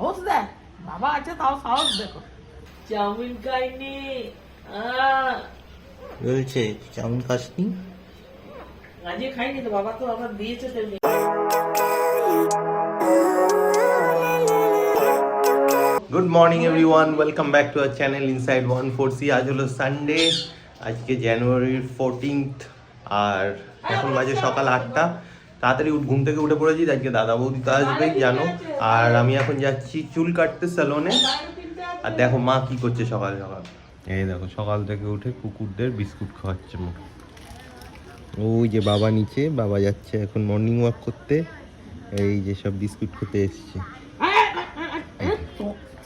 সাহস দেখ, বাবা আছে তাও সাহস দেখো। চাউমিন খাইনি বলছে চাউমিন খাসনি, আজকে খাইনি তো, বাবা তো আবার দিয়েছে তেমনি। Good morning everyone, welcome back to our channel inside 1/4C। আজ হলো সানডে, আজকে জানুয়ারির 14th, আর এখন বাজে সকাল 8টা। তাড়াতাড়ি ঘুম থেকে উঠে পড়েছি, আজকে দাদা বৌদি তো আসবেই জানো। আর আমি এখন যাচ্ছি চুল কাটতে স্যালনে। আর দেখো মা কি করছে সকাল সকাল, এই দেখো সকাল থেকে উঠে কুকুরদের বিস্কুট খাওয়াচ্ছে মা। ওই যে বাবা নিচে, বাবা যাচ্ছে এখন মর্নিং ওয়াক করতে, এই যে সব বিস্কুট খেতে এসছে।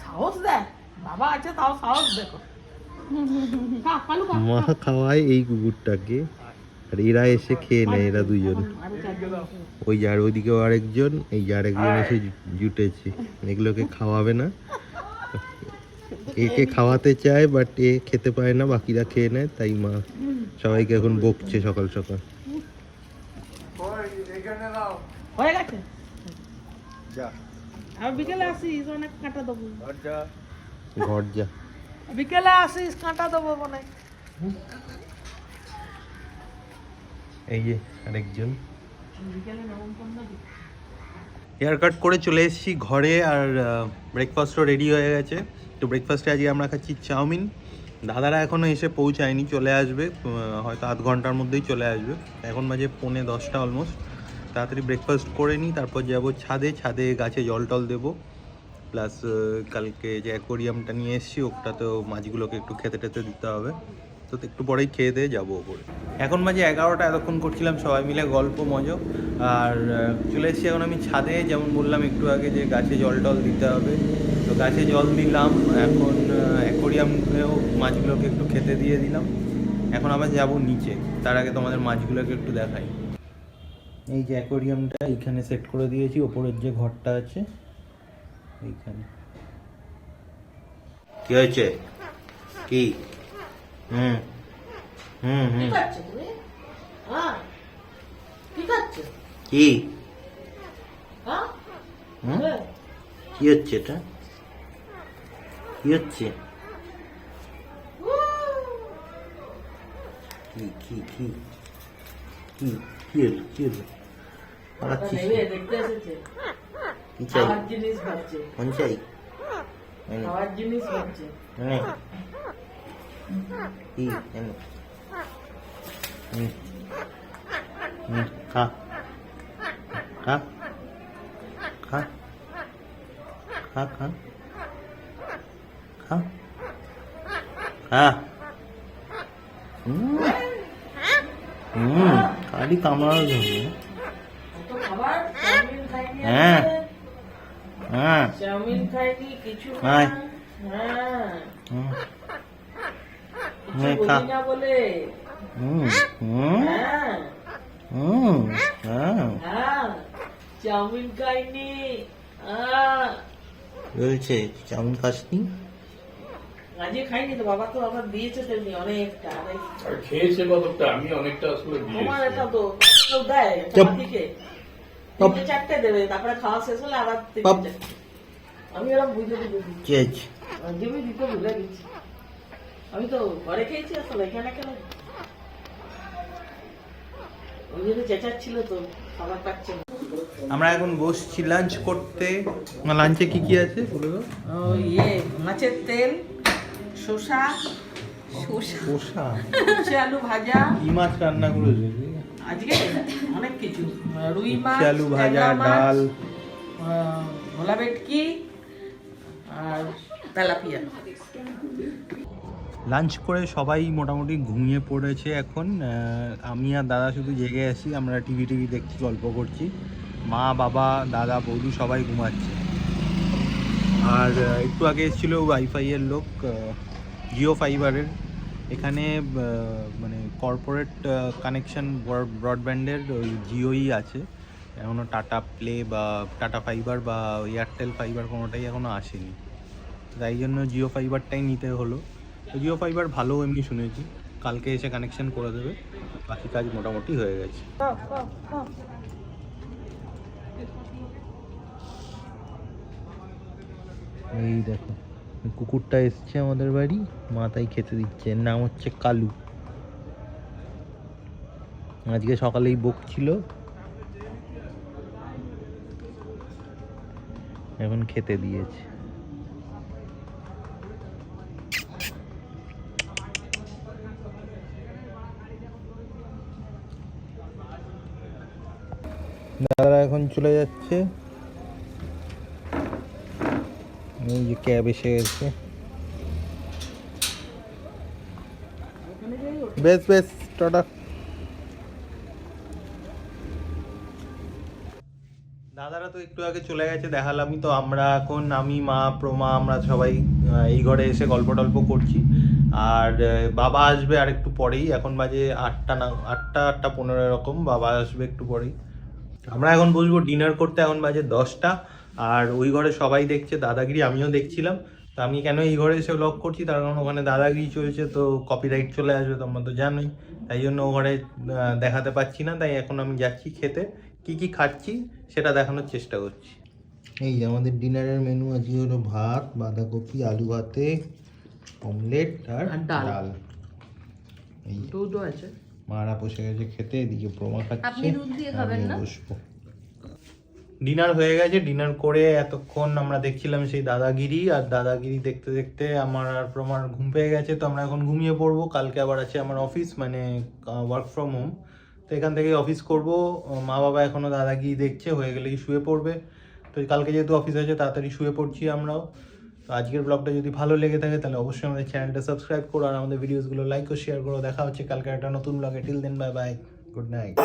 সাহস দেখ, বাবা আছে তাও সাহস দেখো। মা খাওয়ায় এই কুকুরটাকে, আর এরা এসে খেয়ে নেয়, এরা দুজন। ওই যার ওইদিকেও আরেকজন, এই যে আরেকজন এসে জুটেছে। এগুলোকে খাওয়াবে না, একে খাওয়াতে চায় বাট এ খেতে পারে না, বাকিরা খেয়ে নেয়, তাই মা সবাইকে এখন বকছে সকাল সকাল। হয়ে গেছে, আর বিকেলে আসিস, অনেক কাঁটা দেবো। ঘর যা, বিকেলে আসিস, কাঁটা দেবো মনে। এই যে আরেকজন হেয়ার কাট করে চলে এসেছি ঘরে, আর ব্রেকফাস্টও রেডি হয়ে গেছে। তো ব্রেকফাস্টে আজকে আমরা খাচ্ছি চাউমিন। দাদারা এখনও এসে পৌঁছায়নি, চলে আসবে হয়তো আধ ঘন্টার মধ্যেই চলে আসবে। এখন বাজে 9:45 অলমোস্ট। তাড়াতাড়ি ব্রেকফাস্ট করে নিই, তারপর যাবো ছাদে গাছে জল টল দেবো। প্লাস কালকে যে অ্যাকোরিয়ামটা নিয়ে এসেছি, ওটাতেও মাছগুলোকে একটু খেতে টেতে দিতে হবে। তো একটু পরেই খেয়ে দিয়ে যাবো ওপরে। এখন বাজে 11টা, এতক্ষণ করছিলাম সবাই মিলে গল্প মজো। আর চলে এসেছি এখন আমি ছাদে, যেমন বললাম একটু আগে যে গাছে জল টল দিতে হবে। তো গাছে জল দিলাম, এখন অ্যাকোরিয়ামেও মাছগুলোকে একটু খেতে দিয়ে দিলাম। এখন আবার যাব নিচে, তার আগে তোমাদের মাছগুলোকে একটু দেখাই। এই যে অ্যাকোরিয়ামটা এইখানে সেট করে দিয়েছি, ওপরের যে ঘরটা আছে এইখানে। কি হয়েছে? কি? কি কি হচ্ছে এটা? কি হচ্ছে? কি কি কি কি কি হলো? কি হলো? পালাচ্ছিস? কি চাই? কোন চাই? জিনিস ভাবছে কি? খা খা খা খা খা খা খা। খালি কামড়ানোর জন্য। হ্যাঁ হ্যাঁ, চাউমিন খাইনি কিছু হ্যাঁ খা বলে। চাউমিন খাইনি বলছে চাউমিন খাসনি, আজকে খাইনি তো, বাবা তো আবার দিয়েছে তেমনি অনেকটা। খেয়েছে কতটা, আমি অনেকটা আসলে তোমার এটা তো কেউ দেয় চারটে চারটে দেবে, তারপরে খাওয়া শেষ হলে আবার আমি ওরকম বুঝে দিবি দিতে ভুলে গেছি। আমি তো ঘরে খেয়েছি, আসলে এখানে কেন ওই জন্য চেঁচাচ্ছিল তো, খাবার পাচ্ছে না। আমরা এখন বসছি লাঞ্চ করতে। লাঞ্চে কি কি আছে বলে দাও। মাছের তেল, শসা, আলু ভাজা। কি মাছ রান্না করেছে আজকে? অনেক কিছু, রুই মাছ, আলু ভাজা, ডাল, ভোলা ভেটকি আর তেলাপিয়া। লাঞ্চ করে সবাই মোটামুটি ঘুমিয়ে পড়েছে এখন। আমি আর দাদা শুধু জেগে আছি, আমরা টিভি দেখছি, গল্প করছি। মা বাবা দাদা বৌদি সবাই ঘুমাচ্ছে। আর একটু আগে এসেছিল ওয়াইফাইয়ের লোক, জিও ফাইবারের। এখানে মানে কর্পোরেট কানেকশন ব্রডব্যান্ডের ওই জিওই আছে, এখনও টাটা প্লে বা টাটা ফাইবার বা এয়ারটেল ফাইবার কোনোটাই এখনও আসেনি। তাই জন্য জিও ফাইবারটাই নিতে হলো। তো জিও ফাইবার ভালো এমনি শুনেছি, কালকে এসে কানেকশন করে দেবে, বাকি কাজ মোটামুটি হয়ে গেছে। এই দেখো কুকুরটা এসছে আমাদের বাড়ি, মাথায় খেতে দিচ্ছে। এর নাম হচ্ছে কালু। আজকে সকালেই বকছিল, এখন খেতে দিয়েছে। দাদারা এখন চলে যাচ্ছে, এই যে ক্যাব এসে গেছে। বেশ বেশ, টাটা। দাদারা তো একটু আগে চলে গেছে, দেখালামই তো। আমরা এখন, আমি, মা, প্রমা, আমরা সবাই এই ঘরে এসে গল্প টল্প করছি। আর বাবা আসবে আর একটু পরেই, এখন বাজে 8:15 এরকম। বাবা আসবে একটু পরেই। আমরা এখন বসবো ডিনার করতে, এখন বাজে 10টা। আর ওই ঘরে সবাই দেখছে দাদাগিরি, আমিও দেখছিলাম। তো আমি কেন এই ঘরে এসে ব্লগ করছি, তার কারণ ওখানে দাদাগিরি চলছে, তো কপিরাইট চলে আসবে, তোমরা তো জানোই। তাই জন্য ও ঘরে দেখাতে পাচ্ছি না। তাই এখন আমি যাচ্ছি খেতে, কি কি খাচ্ছি সেটা দেখানোর চেষ্টা করছি। এই যে আমাদের ডিনারের মেনু আজকে হলো ভাত, বাঁধাকপি, আলু ভাতে, অমলেট আর ডাল। এই দুধও আছে। মারা বসে গেছে খেতে, এদিকে প্রমা খাচ্ছে। আপনি দুধ দিয়ে খাবেন না? বসবো। ডিনার হয়ে গেছে, ডিনার করে এতক্ষণ আমরা দেখছিলাম সেই দাদাগিরি। আর দাদাগিরি দেখতে দেখতে আমার আর প্রমার ঘুম পেয়ে গেছে, তো আমরা এখন ঘুমিয়ে পড়বো। কালকে আবার আছে আমার অফিস, মানে ওয়ার্ক ফ্রম হোম। তো এখান থেকে অফিস করব। মা বাবা এখনো দাদাগিরি দেখছে, হয়ে গেলে শুয়ে পড়বে। তো কালকে যেহেতু অফিস আছে, তাড়াতাড়ি শুয়ে পড়ছি আমরাও। তো আজকের ব্লগটা যদি ভালো লেগে থাকে তাহলে অবশ্যই আমাদের চ্যানেলটা সাবস্ক্রাইব করো, আর আমাদের ভিডিওসগুলো লাইক ও শেয়ার করো। দেখা হচ্ছে কালকে একটা নতুন ব্লগে। Till then, bye bye, good night.